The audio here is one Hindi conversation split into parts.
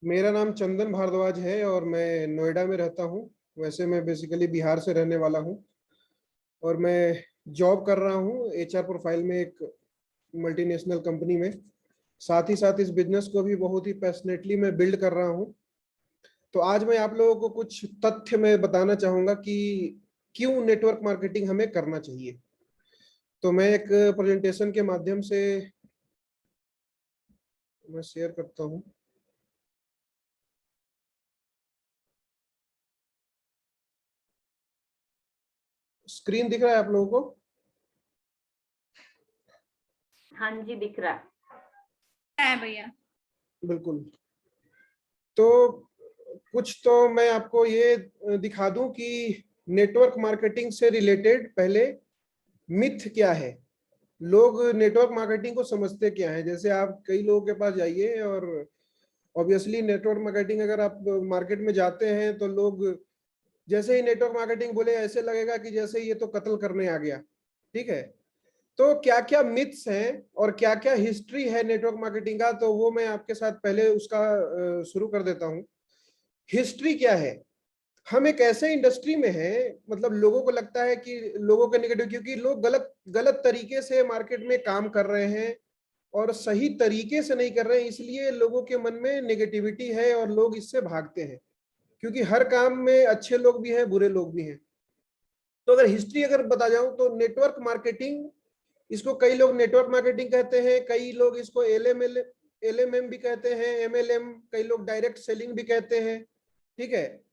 मेरा नाम चंदन भारद्वाज है और मैं नोएडा में रहता हूँ। वैसे मैं बेसिकली बिहार से रहने वाला हूँ और मैं जॉब कर रहा हूँ एचआर प्रोफाइल में एक मल्टीनेशनल कंपनी में। साथ ही साथ इस बिजनेस को भी बहुत ही पैशनेटली मैं बिल्ड कर रहा हूँ। तो आज मैं आप लोगों को कुछ तथ्य मैं बताना चाहूँगा कि क्यों नेटवर्क मार्केटिंग हमें करना चाहिए। तो मैं एक प्रेजेंटेशन के माध्यम से मैं शेयर करता हूँ। स्क्रीन दिख रहा है आप लोगों को? हाँ जी, दिख रहा है भैया। बिल्कुल। तो कुछ तो मैं आपको ये दिखा दूं कि नेटवर्क मार्केटिंग से रिलेटेड पहले मिथ क्या है। लोग नेटवर्क मार्केटिंग को समझते क्या है। जैसे आप कई लोगों के पास जाइए और ऑब्वियसली नेटवर्क मार्केटिंग अगर आप मार्केट में जाते हैं तो लोग जैसे ही नेटवर्क मार्केटिंग बोले ऐसे लगेगा कि जैसे ये तो कत्ल करने आ गया। ठीक है, तो क्या क्या मिथ्स हैं और क्या क्या हिस्ट्री है नेटवर्क मार्केटिंग का, तो वो मैं आपके साथ पहले उसका शुरू कर देता हूँ। हिस्ट्री क्या है? हम एक ऐसे इंडस्ट्री में हैं, मतलब लोगों को लगता है कि लोगों के नेगेटिव, क्योंकि लोग गलत गलत तरीके से मार्केट में काम कर रहे हैं और सही तरीके से नहीं कर रहे हैं, इसलिए लोगों के मन में नेगेटिविटी है और लोग इससे भागते हैं। क्योंकि हर काम में अच्छे लोग भी हैं, बुरे लोग भी हैं। तो अगर हिस्ट्री अगर बता जाऊं तो नेटवर्क मार्केटिंग, इसको कई लोग नेटवर्क मार्केटिंग कहते हैं, कई लोग इसको एलएमएम भी कहते हैं, एमएलएम, कई लोग डायरेक्ट सेलिंग भी कहते हैं। ठीक है,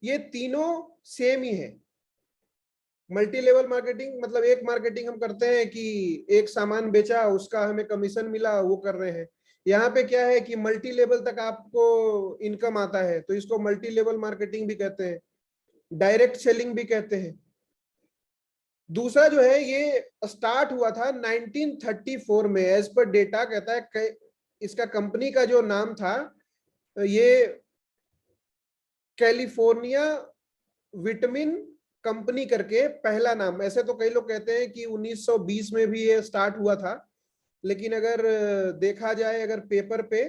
ये तीनों सेम ही है। मल्टी लेवल मार्केटिंग मतलब एक मार्केटिंग हम करते हैं कि एक सामान बेचा, उसका हमें कमीशन मिला, वो कर रहे हैं। यहाँ पे क्या है कि मल्टी लेवल तक आपको इनकम आता है, तो इसको मल्टी लेवल मार्केटिंग भी कहते हैं, डायरेक्ट सेलिंग भी कहते हैं। दूसरा जो है ये स्टार्ट हुआ था 1934 में, एज पर डेटा कहता है। इसका कंपनी का जो नाम था ये कैलिफोर्निया विटामिन कंपनी करके पहला नाम। ऐसे तो कई लोग कहते हैं कि 1920 में भी ये स्टार्ट हुआ था, लेकिन अगर देखा जाए अगर पेपर पे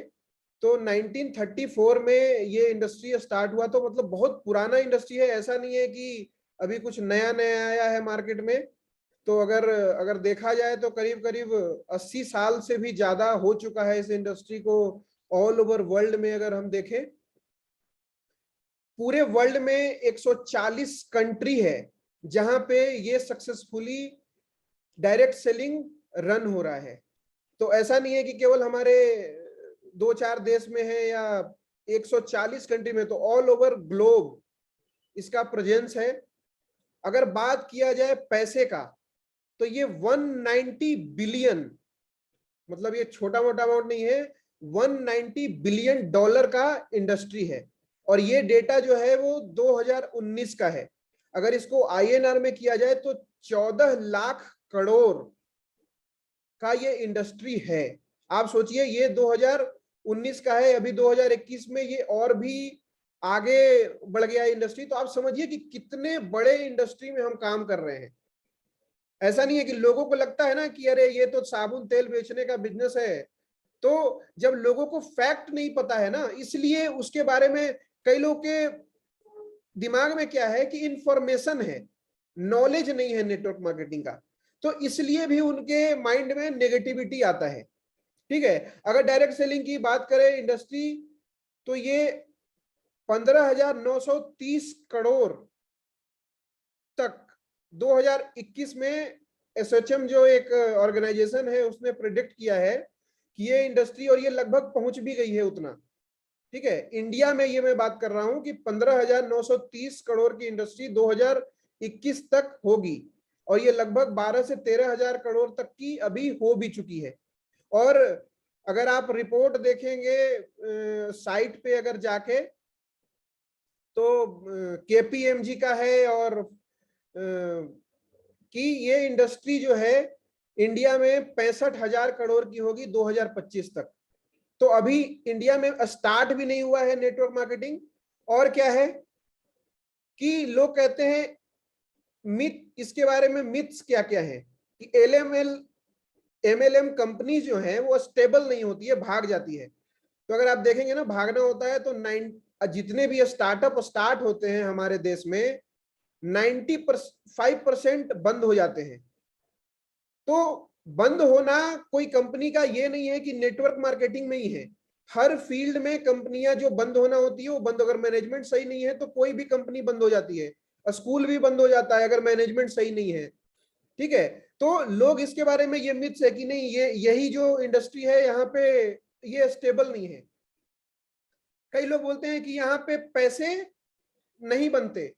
तो 1934 में ये इंडस्ट्री स्टार्ट हुआ। तो मतलब बहुत पुराना इंडस्ट्री है, ऐसा नहीं है कि अभी कुछ नया नया आया है मार्केट में। तो अगर अगर देखा जाए तो करीब करीब 80 साल से भी ज्यादा हो चुका है इस इंडस्ट्री को। ऑल ओवर वर्ल्ड में अगर हम देखें, पूरे वर्ल्ड में 140 कंट्री है जहां पे ये सक्सेसफुली डायरेक्ट सेलिंग रन हो रहा है। तो ऐसा नहीं है कि केवल हमारे 2-4 देश में है या 140 कंट्री में, तो ऑल ओवर ग्लोब इसका प्रेजेंस है। अगर बात किया जाए पैसे का तो ये 190 बिलियन, मतलब ये छोटा मोटा अमाउंट नहीं है, 190 बिलियन डॉलर का इंडस्ट्री है। और ये डेटा जो है वो 2019 का है। अगर इसको आईएनआर में किया जाए तो 14 लाख करोड़ का ये इंडस्ट्री है। आप सोचिए, ये 2019 का है, अभी 2021 में ये और भी आगे बढ़ गया इंडस्ट्री। तो आप समझिए कि कितने बड़े इंडस्ट्री में हम काम कर रहे हैं। ऐसा नहीं है कि लोगों को लगता है ना कि अरे ये तो साबुन तेल बेचने का बिजनेस है। तो जब लोगों को फैक्ट नहीं पता है ना, इसलिए उसके बारे में कई लोग के दिमाग में क्या है कि इंफॉर्मेशन है, नॉलेज नहीं है नेटवर्क मार्केटिंग का, तो इसलिए भी उनके माइंड में नेगेटिविटी आता है। ठीक है, अगर डायरेक्ट सेलिंग की बात करें इंडस्ट्री, तो ये 15,930 करोड़ तक 2021 में एसोचैम जो एक ऑर्गेनाइजेशन है उसने प्रेडिक्ट किया है कि ये इंडस्ट्री, और ये लगभग पहुंच भी गई है उतना। ठीक है, इंडिया में ये मैं बात कर रहा हूं कि 15,930 करोड़ की इंडस्ट्री 2021 तक होगी, और ये लगभग 12 से 13,000 करोड़ तक की अभी हो भी चुकी है। और अगर आप रिपोर्ट देखेंगे साइट पे अगर जाके, तो केपीएमजी का है और कि ये इंडस्ट्री जो है इंडिया में 65,000 करोड़ की होगी 2025 तक। तो अभी इंडिया में स्टार्ट भी नहीं हुआ है नेटवर्क मार्केटिंग। और क्या है कि लोग कहते हैं मिथ, इसके बारे में मिथ्स क्या क्या है कि एलएमएल एमएलएम कंपनी जो है वो स्टेबल नहीं होती है, भाग जाती है। तो अगर आप देखेंगे ना भागना होता है तो जितने भी स्टार्टअप स्टार्ट होते हैं हमारे देश में 95% बंद हो जाते हैं। तो बंद होना कोई कंपनी का ये नहीं है कि नेटवर्क मार्केटिंग में ही है, हर फील्ड में कंपनियां जो बंद होना होती है वो बंद, अगर मैनेजमेंट सही नहीं है तो कोई भी कंपनी बंद हो जाती है, स्कूल भी बंद हो जाता है अगर मैनेजमेंट सही नहीं है। ठीक है, तो लोग इसके बारे में ये मिथ्स है कि नहीं ये यही जो इंडस्ट्री है यहाँ पे ये स्टेबल नहीं है। कई लोग बोलते हैं कि यहाँ पे पैसे नहीं बनते।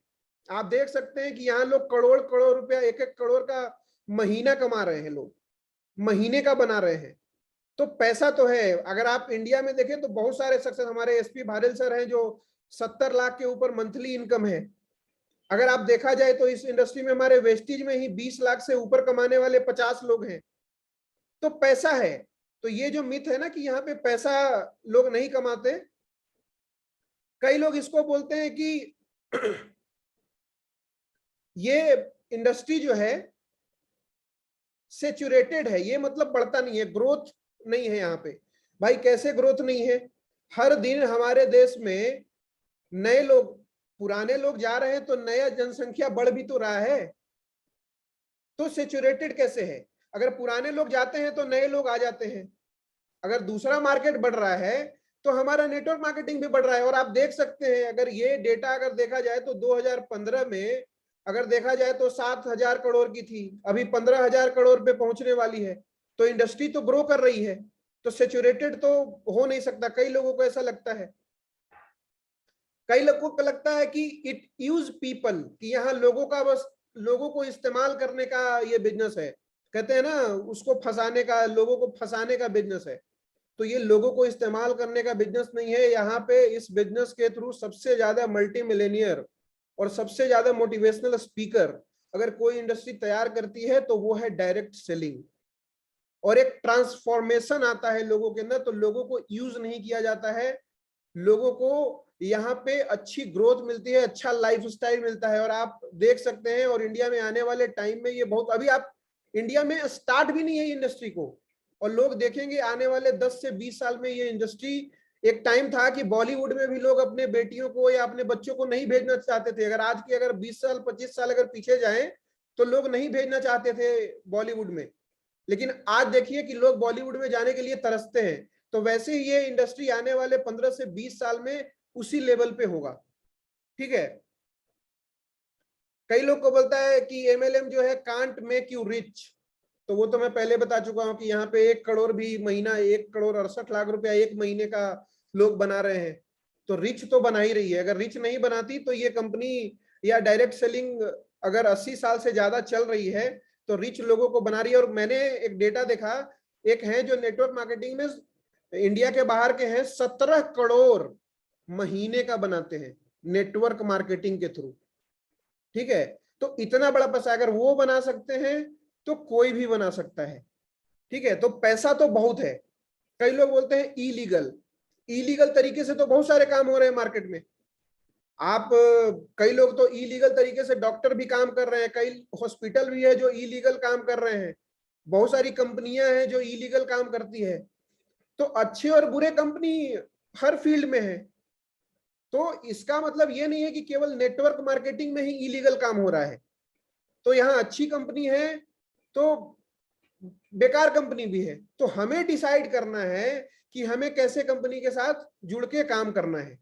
आप देख सकते हैं कि यहाँ लोग करोड़ करोड़ रुपया, 1-1 करोड़ का महीना कमा रहे हैं, लोग महीने का बना रहे हैं। तो पैसा तो है। अगर आप इंडिया में देखें तो बहुत सारे सक्सेस, हमारे एसपी भारेल सर हैं जो 70 लाख के ऊपर मंथली इनकम है। अगर आप देखा जाए तो इस इंडस्ट्री में हमारे वेस्टेज में ही 20 लाख से ऊपर कमाने वाले 50 लोग हैं। तो पैसा है। तो ये जो मिथ है ना कि यहाँ पे पैसा लोग नहीं कमाते, कई लोग इसको बोलते हैं कि ये इंडस्ट्री जो है सेचुरेटेड है, ये मतलब बढ़ता नहीं है, ग्रोथ नहीं है यहाँ पे। भाई कैसे ग्रोथ नहीं है? हर दिन हमारे देश में नए लोग, पुराने लोग जा रहे हैं तो नया जनसंख्या बढ़ भी तो रहा है। तो सेचुरेटेड कैसे है? अगर पुराने लोग जाते हैं तो नए लोग आ जाते हैं। अगर दूसरा मार्केट बढ़ रहा है तो हमारा नेटवर्क मार्केटिंग भी बढ़ रहा है। और आप देख सकते हैं, अगर ये डेटा अगर देखा जाए तो 2015 में अगर देखा जाए तो 7,000 करोड़ की थी, अभी 15,000 करोड़ पे पहुंचने वाली है। तो इंडस्ट्री तो ग्रो कर रही है, तो सेचुरेटेड तो हो नहीं सकता। कई लोगों को ऐसा लगता है, कई लोगों को लगता है कि इट यूज पीपल, कि यहाँ लोगों का बस लोगों को इस्तेमाल करने का ये बिजनेस है। कहते हैं ना उसको फंसाने का, लोगों को फंसाने का बिजनेस है। तो ये लोगों को इस्तेमाल करने का बिजनेस नहीं है। यहाँ पे इस बिजनेस के थ्रू सबसे ज्यादा मल्टी मिलेनियर और सबसे ज्यादा मोटिवेशनल स्पीकर अगर कोई इंडस्ट्री तैयार करती है तो वो है डायरेक्ट सेलिंग। और एक ट्रांसफॉर्मेशन आता है लोगों के अंदर, तो लोगों को यूज नहीं किया जाता है, लोगों को यहाँ पे अच्छी ग्रोथ मिलती है, अच्छा लाइफस्टाइल मिलता है। और आप देख सकते हैं, और इंडिया में आने वाले टाइम में ये बहुत, अभी आप इंडिया में स्टार्ट भी नहीं है इंडस्ट्री को, और लोग देखेंगे आने वाले 10 से 20 साल में ये इंडस्ट्री, एक टाइम था कि बॉलीवुड में भी लोग अपने बेटियों को या अपने बच्चों को नहीं भेजना चाहते थे। अगर आज की अगर 20 साल 25 साल अगर पीछे जाएं तो लोग नहीं भेजना चाहते थे बॉलीवुड में, लेकिन आज देखिए कि लोग बॉलीवुड में जाने के लिए तरसते हैं। तो वैसे ही ये इंडस्ट्री आने वाले 15 से 20 साल में उसी लेवल पे होगा। ठीक है, कई लोग को बोलता है कि एमएलएम जो है कांट मेक यू रिच, तो वो तो मैं पहले बता चुका हूं कि यहाँ पे 1 करोड़ भी महीना, 1,68,00,000 रुपया एक महीने का लोग बना रहे हैं। तो रिच तो बना ही रही है। अगर रिच नहीं बनाती तो ये कंपनी या डायरेक्ट सेलिंग अगर 80 साल से ज्यादा चल रही है तो रिच लोगों को बना रही है। और मैंने एक डेटा देखा, एक है जो नेटवर्क मार्केटिंग में इंडिया के बाहर के हैं, 17 करोड़ महीने का बनाते हैं नेटवर्क मार्केटिंग के थ्रू। ठीक है, तो इतना बड़ा पैसा अगर वो बना सकते हैं तो कोई भी बना सकता है। ठीक है, तो पैसा तो बहुत है। कई लोग बोलते हैं इलीगल तरीके से तो बहुत सारे काम हो रहे हैं मार्केट में। आप कई लोग तो इलीगल तरीके से डॉक्टर भी काम कर रहे हैं, कई हॉस्पिटल भी है जो इलीगल काम कर रहे हैं, बहुत सारी कंपनियां हैं जो इलीगल काम करती है। तो अच्छे और बुरे कंपनी हर फील्ड में है। तो इसका मतलब ये नहीं है कि केवल नेटवर्क मार्केटिंग में ही इलीगल काम हो रहा है। तो यहाँ अच्छी कंपनी है तो बेकार कंपनी भी है। तो हमें डिसाइड करना है कि हमें कैसे कंपनी के साथ जुड़ के काम करना है।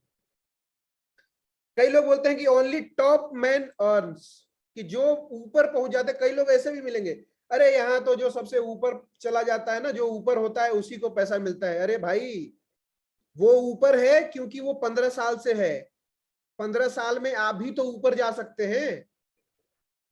कई लोग बोलते हैं कि ओनली टॉप मैन अर्न्स, कि जो ऊपर पहुंच जाते, कई लोग ऐसे भी मिलेंगे, अरे यहाँ तो जो सबसे ऊपर चला जाता है ना, जो ऊपर होता है उसी को पैसा मिलता है। अरे भाई वो ऊपर है क्योंकि वो 15 साल से है, 15 साल में आप भी तो ऊपर जा सकते हैं।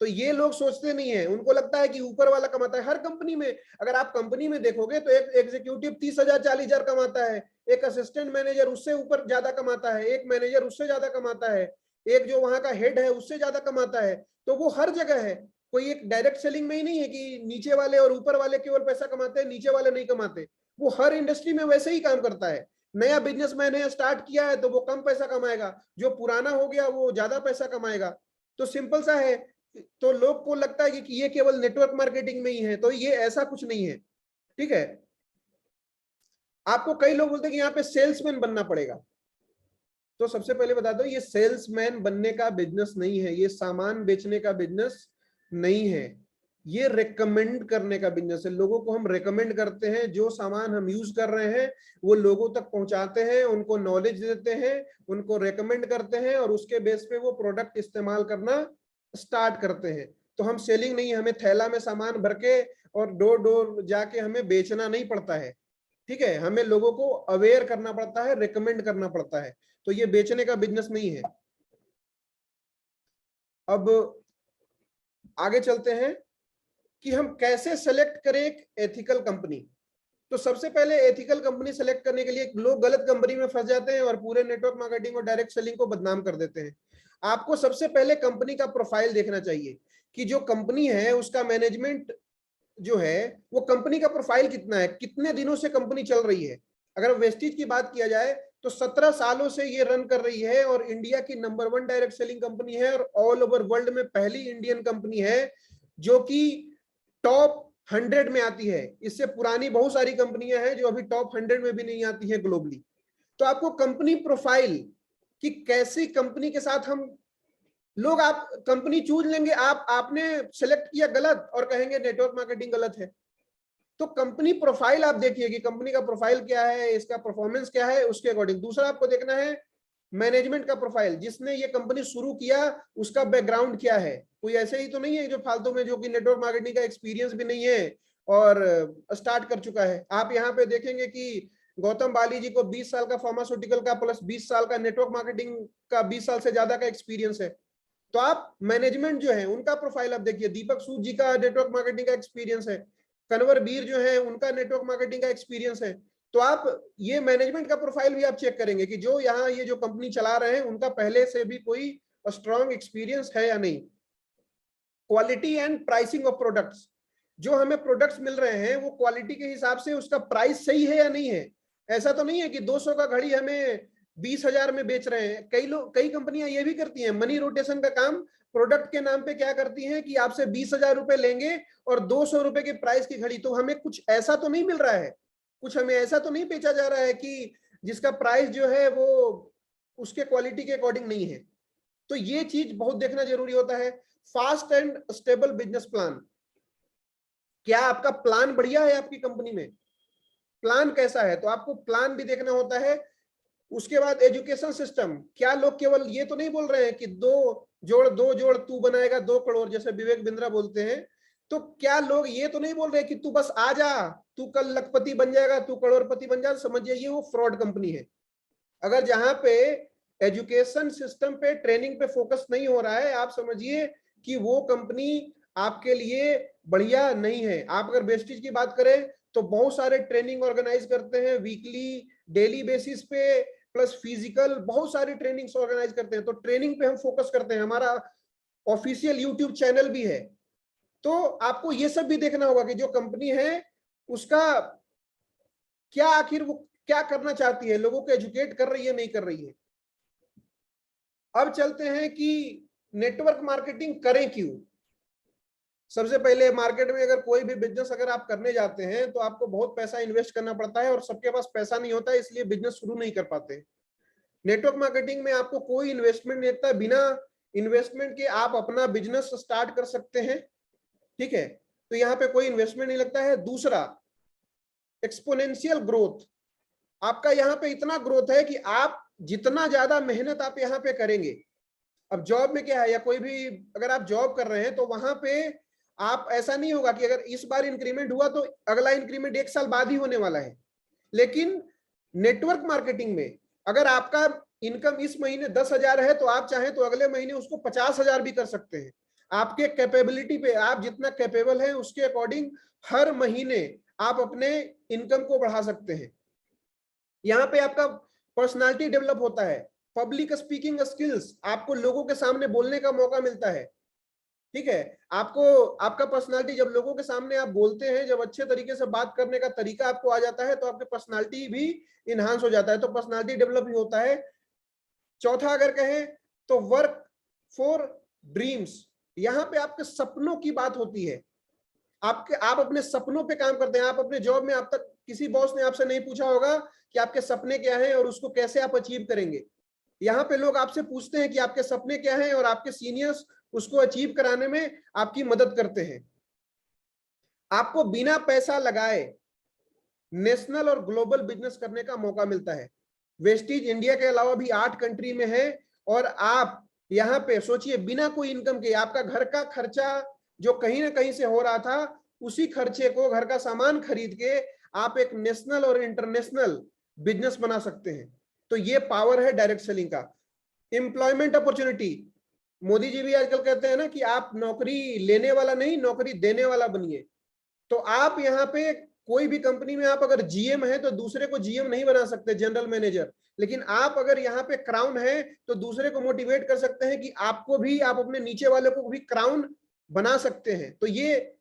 तो ये लोग सोचते नहीं है, उनको लगता है कि ऊपर वाला कमाता है। हर कंपनी में अगर आप कंपनी में देखोगे तो एक एग्जीक्यूटिव 30,000 40,000 कमाता है, एक असिस्टेंट मैनेजर उससे ऊपर ज्यादा कमाता है, एक मैनेजर उससे ज्यादा कमाता है, एक जो वहां का हेड है उससे ज्यादा कमाता है। तो वो हर जगह है, कोई एक डायरेक्ट सेलिंग में ही नहीं है कि नीचे वाले और ऊपर वाले केवल पैसा कमाते हैं, नीचे वाले नहीं कमाते। वो हर इंडस्ट्री में वैसे ही काम करता है। नया बिजनेसमैन है, स्टार्ट किया है तो वो कम पैसा कमाएगा, जो पुराना हो गया वो ज्यादा पैसा कमाएगा। तो सिंपल सा है। तो लोग को लगता है कि ये केवल नेटवर्क मार्केटिंग में ही है, तो ये ऐसा कुछ नहीं है। ठीक है, आपको कई लोग बोलते हैं कि यहाँ पे सेल्समैन बनना पड़ेगा, तो सबसे पहले बता दो ये सेल्समैन बनने का बिजनेस नहीं है, ये सामान बेचने का बिजनेस नहीं है, ये रेकमेंड करने का बिजनेस है। लोगों को हम रेकमेंड करते हैं, जो सामान हम यूज कर रहे हैं वो लोगों तक पहुंचाते हैं, उनको नॉलेज देते हैं, उनको रेकमेंड करते हैं और उसके बेस पे वो प्रोडक्ट इस्तेमाल करना स्टार्ट करते हैं। तो हम सेलिंग नहीं, हमें थैला में सामान भर के और डोर डोर जाके हमें बेचना नहीं पड़ता है, ठीक है, हमें लोगों को अवेयर करना पड़ता है, रेकमेंड करना पड़ता है। तो ये बेचने का बिजनेस नहीं है। अब आगे चलते हैं कि हम कैसे सेलेक्ट करें एक एथिकल कंपनी। तो सबसे पहले एथिकल कंपनी सेलेक्ट करने के लिए लोग गलत कंपनी में फंस जाते हैं और पूरे नेटवर्क मार्केटिंग और डायरेक्ट सेलिंग को बदनाम कर देते हैं। आपको सबसे पहले कंपनी का प्रोफाइल देखना चाहिए कि जो कंपनी है उसका मैनेजमेंट जो है वो कंपनी का प्रोफाइल कितना है, कितने दिनों से कंपनी चल रही है। अगर वेस्टीज की बात किया जाए तो 17 सालों से ये रन कर रही है और इंडिया की नंबर 1 डायरेक्ट सेलिंग कंपनी है और ऑल ओवर वर्ल्ड में पहली इंडियन कंपनी है जो कि टॉप 100 में आती है। इससे पुरानी बहुत सारी कंपनियां हैं जो अभी टॉप 100 में भी नहीं आती है ग्लोबली। तो आपको कंपनी प्रोफाइल कि कैसी कंपनी के साथ हम लोग, आप कंपनी चूज लेंगे, आपने सेलेक्ट किया गलत और कहेंगे नेटवर्क मार्केटिंग गलत है। तो कंपनी प्रोफाइल आप देखिए कि कंपनी का प्रोफाइल क्या है, इसका परफॉर्मेंस क्या है, उसके अकॉर्डिंग। दूसरा आपको देखना है मैनेजमेंट का प्रोफाइल, जिसने ये कंपनी शुरू किया उसका बैकग्राउंड क्या है। कोई ऐसे ही तो नहीं है जो फालतू में, जो कि नेटवर्क मार्केटिंग का एक्सपीरियंस भी नहीं है और स्टार्ट कर चुका है। आप यहाँ पे देखेंगे कि गौतम बाली जी को 20 साल का फार्मास्यूटिकल का प्लस 20 साल का नेटवर्क मार्केटिंग का 20 साल से ज्यादा का एक्सपीरियंस है। तो आप मैनेजमेंट जो है उनका प्रोफाइल आप देखिए, दीपक सूद जी का नेटवर्क मार्केटिंग का एक्सपीरियंस है, कन्वर बीर जो है उनका नेटवर्क मार्केटिंग का एक्सपीरियंस है। तो आप ये मैनेजमेंट का प्रोफाइल भी आप चेक करेंगे कि जो यहाँ ये जो कंपनी चला रहे हैं उनका पहले से भी कोई स्ट्रॉन्ग एक्सपीरियंस है या नहीं। Quality and pricing of products, जो हमें प्रोडक्ट्स मिल रहे हैं वो क्वालिटी के हिसाब से उसका प्राइस सही है या नहीं है। ऐसा तो नहीं है कि 200 का घड़ी हमें 20,000 में बेच रहे हैं। कई कंपनियां ये भी करती हैं, मनी रोटेशन का काम प्रोडक्ट के नाम पे क्या करती हैं कि आपसे 20,000 रुपए लेंगे और 200 रुपए के प्राइस की घड़ी। तो हमें कुछ ऐसा तो नहीं मिल रहा है, कुछ हमें ऐसा तो नहीं बेचा जा रहा है कि जिसका प्राइस जो है वो उसके क्वालिटी के अकॉर्डिंग नहीं है। तो ये चीज बहुत देखना जरूरी होता है। Fast and stable business plan, क्या आपका प्लान बढ़िया है, आपकी कंपनी में प्लान कैसा है, तो आपको प्लान भी देखना होता है। उसके बाद एजुकेशन सिस्टम, क्या लोग केवल ये तो नहीं बोल रहे हैं कि दो जोड़ तू बनाएगा 2 करोड़, जैसे विवेक बिंद्रा बोलते हैं। तो क्या लोग ये तो नहीं बोल रहे कि तू बस आ जा, तू कल लखपति बन जाएगा, तू करोड़पति बन जा, समझिए ये वो फ्रॉड कंपनी है। अगर जहां पे एजुकेशन सिस्टम पे ट्रेनिंग पे फोकस नहीं हो रहा है, आप समझिए कि वो कंपनी आपके लिए बढ़िया नहीं है। आप अगर वेस्टीज की बात करें तो बहुत सारे ट्रेनिंग ऑर्गेनाइज करते हैं वीकली, डेली बेसिस पे, प्लस फिजिकल, बहुत सारी ट्रेनिंग्स ऑर्गेनाइज करते हैं। तो ट्रेनिंग पे हम फोकस करते हैं, हमारा ऑफिशियल यूट्यूब चैनल भी है। तो आपको ये सब भी देखना होगा कि जो कंपनी है उसका क्या, आखिर वो क्या करना चाहती है, लोगों को एजुकेट कर रही है नहीं कर रही है। अब चलते हैं कि नेटवर्क मार्केटिंग करें क्यों। सबसे पहले मार्केट में अगर कोई भी बिजनेस अगर आप करने जाते हैं तो आपको बहुत पैसा इन्वेस्ट करना पड़ता है और सबके पास पैसा नहीं होता है, इसलिए बिजनेस शुरू नहीं कर पाते। नेटवर्क मार्केटिंग में आपको कोई इन्वेस्टमेंट नहीं लगता, बिना इन्वेस्टमेंट के आप अपना बिजनेस स्टार्ट कर सकते हैं, ठीक है। तो यहाँ पे कोई इन्वेस्टमेंट नहीं लगता है। दूसरा, एक्सपोनेंशियल ग्रोथ, आपका यहाँ पे इतना ग्रोथ है कि आप जितना ज्यादा मेहनत आप यहाँ पे करेंगे। अब जॉब में क्या है, या कोई भी अगर आप जॉब कर रहे हैं तो वहां पे आप, ऐसा नहीं होगा कि अगर इस बार इंक्रीमेंट हुआ तो अगला इंक्रीमेंट 1 साल बाद ही होने वाला है। लेकिन नेटवर्क मार्केटिंग में अगर आपका इनकम इस महीने 10,000 है तो आप चाहें तो अगले महीने उसको 50,000 भी कर सकते हैं। आपके कैपेबिलिटी पे, आप जितना कैपेबल है उसके अकॉर्डिंग हर महीने आप अपने इनकम को बढ़ा सकते हैं। यहाँ पे आपका पर्सनालिटी डेवलप होता है, पब्लिक स्पीकिंग स्किल्स, आपको लोगों के सामने बोलने का मौका मिलता है, ठीक है। आपको आपका पर्सनालिटी, जब लोगों के सामने आप बोलते हैं, जब अच्छे तरीके से बात करने का तरीका आपको आ जाता है तो आपकी पर्सनालिटी भी इनहांस हो जाता है, तो पर्सनालिटी डेवलप भी होता है। चौथा अगर कहें तो वर्क फॉर ड्रीम्स, यहाँ पे आपके सपनों की बात होती है। आप अपने सपनों पे काम करते हैं। आप अपने जॉब में आप तक किसी बॉस ने आपसे नहीं पूछा होगा कि आपके सपने क्या हैं और उसको कैसे आप अचीव करेंगे। यहाँ पे लोग आपसे पूछते हैं कि आपके सपने क्या हैं और आपके सीनियर्स उसको अचीव कराने में आपकी मदद करते हैं। आपको बिना पैसा लगाए नेशनल और ग्लोबल बिजनेस करने का मौका मिलता है। वेस्टीज इंडिया के अलावा भी 8 कंट्री में है और आप यहाँ पे सोचिए बिना कोई इनकम के आपका घर का खर्चा जो कहीं ना कहीं से हो रहा था, उसी खर्चे को घर का सामान खरीद के आप एक नेशनल और इंटरनेशनल बिजनेस बना सकते हैं। तो ये पावर है डायरेक्ट सेलिंग का। एम्प्लॉयमेंट अपॉर्चुनिटी, मोदी जी भी आजकल कहते हैं ना कि आप नौकरी लेने वाला नहीं नौकरी देने वाला बनिए। तो आप यहाँ पे कोई भी कंपनी में आप अगर जीएम है तो दूसरे को जीएम नहीं बना सकते, जनरल मैनेजर, लेकिन आप अगर यहाँ पे क्राउन है तो दूसरे को मोटिवेट कर सकते हैं कि आपको भी, आप अपने नीचे वाले को भी क्राउन बना सकते हैं। तो ये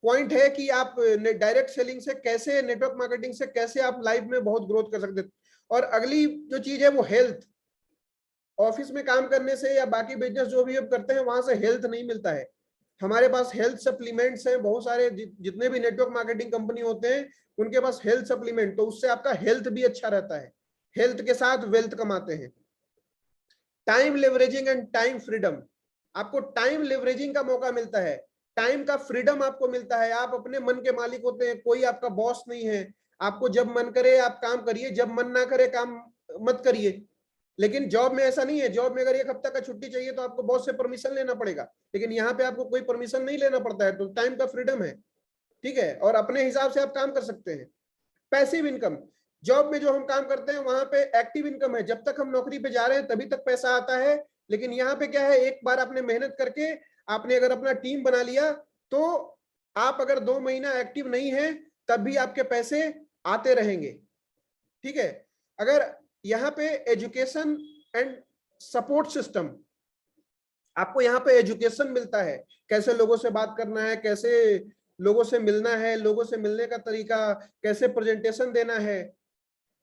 पॉइंट है कि आप डायरेक्ट सेलिंग से कैसे, नेटवर्क मार्केटिंग से कैसे आप लाइफ में बहुत ग्रोथ कर सकते हैं। और अगली जो चीज है वो हेल्थ। ऑफिस में काम करने से या बाकी बिजनेस जो भी आप करते हैं वहां से हेल्थ नहीं मिलता है। हमारे पास हेल्थ सप्लीमेंट्स हैं बहुत सारे, जितने भी नेटवर्क मार्केटिंग कंपनी होते हैं उनके पास हेल्थ सप्लीमेंट, तो उससे आपका हेल्थ भी अच्छा रहता है। हेल्थ के साथ वेल्थ कमाते हैं। Time leveraging and time freedom, आपको टाइम लेवरेजिंग का मौका मिलता है, टाइम का फ्रीडम आपको मिलता है। आप अपने मन के मालिक होते हैं, कोई आपका बॉस नहीं है। आपको जब मन करे आप काम करिए, जब मन ना करे काम मत करिए। लेकिन जॉब में ऐसा नहीं है। जॉब में अगर 1 हफ्ता का छुट्टी चाहिए तो आपको बॉस से परमिशन लेना पड़ेगा, लेकिन यहाँ पे आपको कोई परमिशन नहीं लेना पड़ता है। तो टाइम का फ्रीडम है, ठीक है, और अपने हिसाब से आप काम कर सकते हैं। पैसिव इनकम, जॉब में जो हम काम करते हैं वहां पे एक्टिव इनकम है, जब तक हम नौकरी पे जा रहे हैं तभी तक पैसा आता है। लेकिन यहाँ पे क्या है, एक बार आपने मेहनत करके आपने अगर अपना टीम बना लिया तो आप अगर 2 महीना एक्टिव नहीं है तब भी आपके पैसे आते रहेंगे, ठीक है। अगर यहाँ पे एजुकेशन एंड सपोर्ट सिस्टम, आपको यहाँ पे एजुकेशन मिलता है, कैसे लोगों से बात करना है, कैसे लोगों से मिलना है, लोगों से मिलने का तरीका, कैसे प्रेजेंटेशन देना है,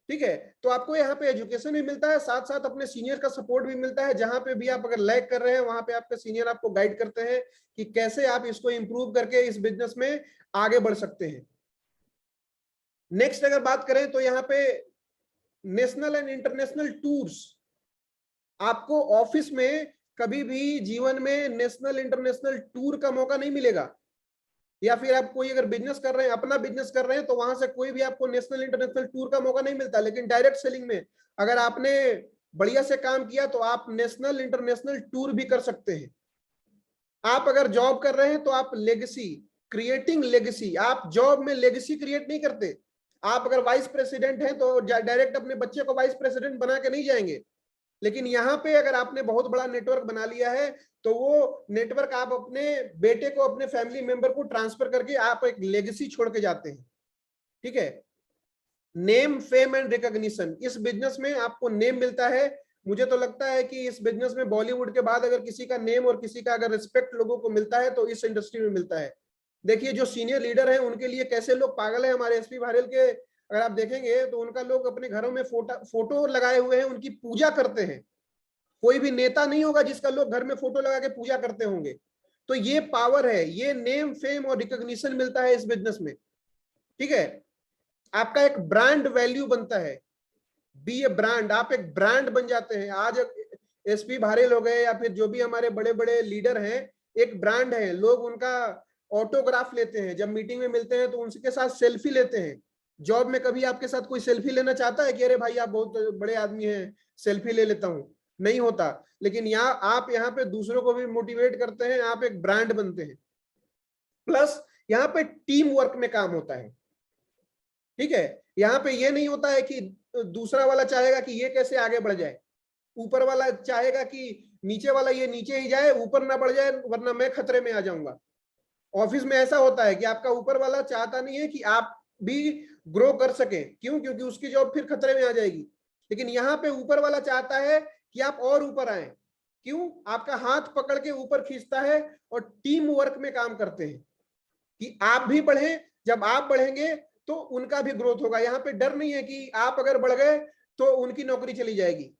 ठीक है। तो आपको यहाँ पे एजुकेशन भी मिलता है, साथ साथ अपने सीनियर का सपोर्ट भी मिलता है। जहां पे भी आप अगर लैग कर रहे हैं वहां पे आपके सीनियर आपको गाइड करते हैं कि कैसे आप इसको इंप्रूव करके इस बिजनेस में आगे बढ़ सकते हैं। नेक्स्ट अगर बात करें तो यहाँ पे नेशनल एंड इंटरनेशनल टूर्स, आपको ऑफिस में कभी भी जीवन में नेशनल इंटरनेशनल टूर का मौका नहीं मिलेगा। या फिर आप कोई अगर बिजनेस कर रहे हैं, अपना बिजनेस कर रहे हैं, तो वहां से कोई भी आपको नेशनल इंटरनेशनल टूर का मौका नहीं मिलता। लेकिन डायरेक्ट सेलिंग में अगर आपने बढ़िया से काम किया तो आप नेशनल इंटरनेशनल टूर भी कर सकते हैं। आप अगर जॉब कर रहे हैं तो आप लेगेसी, क्रिएटिंग लेगेसी, आप जॉब में लेगेसी क्रिएट नहीं करते। आप अगर वाइस प्रेसिडेंट हैं तो डायरेक्ट अपने बच्चे को वाइस प्रेसिडेंट बना के नहीं जाएंगे। लेकिन यहाँ पे अगर आपने बहुत बड़ा नेटवर्क बना लिया है तो वो नेटवर्क आप अपने बेटे को, अपने फैमिली मेंबर को ट्रांसफर करके आप एक लेगेसी छोड़ के जाते हैं, ठीक है। नेम, फेम एंड रिकॉग्निशन, इस बिजनेस में आपको नेम मिलता है। मुझे तो लगता है कि इस बिजनेस में बॉलीवुड के बाद अगर किसी का नेम और किसी का अगर रिस्पेक्ट लोगों को मिलता है तो इस इंडस्ट्री में मिलता है। देखिए जो सीनियर लीडर हैं उनके लिए कैसे लोग पागल है। हमारे एसपी भारल के अगर आप देखेंगे तो उनका लोग अपने घरों में फोटो लगाए हुए हैं, उनकी पूजा करते हैं। कोई भी नेता नहीं होगा जिसका लोग घर में फोटो लगा के पूजा करते होंगे। तो ये पावर है, ये नेम, फेम और रिकॉग्निशन मिलता है इस बिजनेस में, ठीक है। आपका एक ब्रांड वैल्यू बनता है, बी ए ब्रांड, आप एक ब्रांड बन जाते हैं। आज एसपी भारल हो गए या फिर जो भी हमारे बड़े बड़े लीडर हैं, एक ब्रांड है। लोग उनका ऑटोग्राफ लेते हैं, जब मीटिंग में मिलते हैं तो उनके साथ सेल्फी लेते हैं। जॉब में कभी आपके साथ कोई सेल्फी लेना चाहता है कि अरे भाई आप बहुत बड़े आदमी हैं, सेल्फी ले लेता हूं? नहीं होता। लेकिन आप यहाँ पे दूसरों को भी मोटिवेट करते हैं, आप एक ब्रांड बनते हैं। प्लस यहाँ पे टीम वर्क में काम होता है, ठीक है। यहाँ पे ये नहीं होता है कि दूसरा वाला चाहेगा कि ये कैसे आगे बढ़ जाए, ऊपर वाला चाहेगा कि नीचे वाला ये नीचे ही जाए, ऊपर ना बढ़ जाए वरना मैं खतरे में आ जाऊंगा। ऑफिस में ऐसा होता है कि आपका ऊपर वाला चाहता नहीं है कि आप भी ग्रो कर सके। क्यों? क्योंकि उसकी जॉब फिर खतरे में आ जाएगी। लेकिन यहाँ पे ऊपर वाला चाहता है कि आप और ऊपर आए। क्यों? आपका हाथ पकड़ के ऊपर खींचता है और टीम वर्क में काम करते हैं कि आप भी बढ़ें। जब आप बढ़ेंगे तो उनका भी ग्रोथ होगा। यहाँ पे डर नहीं है कि आप अगर बढ़ गए तो उनकी नौकरी चली जाएगी।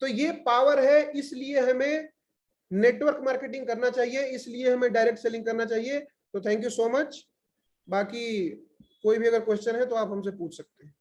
तो ये पावर है, इसलिए हमें नेटवर्क मार्केटिंग करना चाहिए, इसलिए हमें डायरेक्ट सेलिंग करना चाहिए। तो थैंक यू सो मच। बाकी कोई भी अगर क्वेश्चन है तो आप हमसे पूछ सकते हैं।